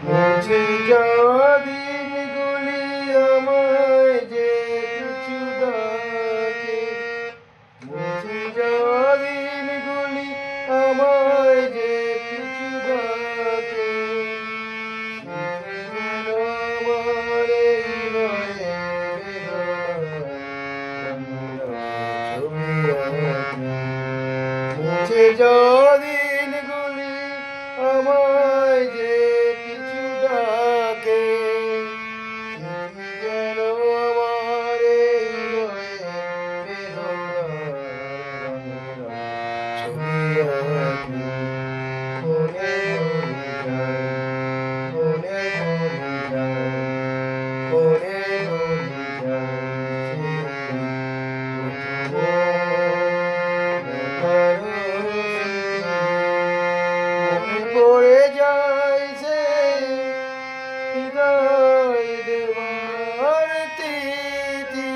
মুছে যাওয়া দিনগুলি আমায় যে পিছু ডাকে, মুছে যাওয়া দিনগুলি আমায় যে পিছু ডাকে। স্মৃতি যেন আমার এই হৃদয়ে বেদনার ছবি আঁকে। মুছে যাওয়া দিনগুলি আমায় যে পিছু ডাকে, স্মৃতি যেন আমার এই হৃদয়ে বেদনার ছবি আঁকে। মনে মনে যায়, মনে মনে যায়, মনে মনে যায় পড়ে যায় সে হৃদয় দেওয়ার তিথি,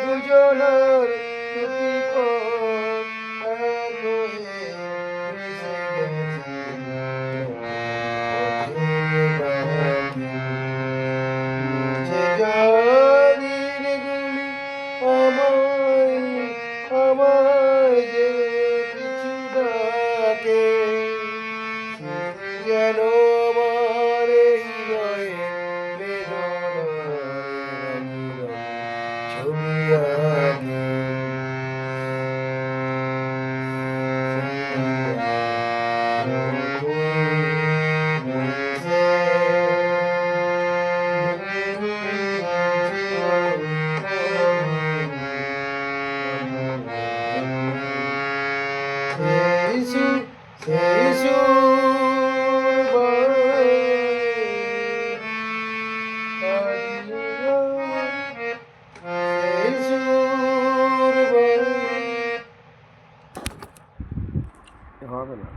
দুজনার দুটি পথ এক হয়ে ভেসে গেছে পথের বাঁকে। মুছে যাওয়া দিনগুলি আমায় আমায় যে পিছু ডাকে, স্মৃতি যেন আমার হৃদয়ে বেদনার ছবি আঁকে। সেই সুর হবে না।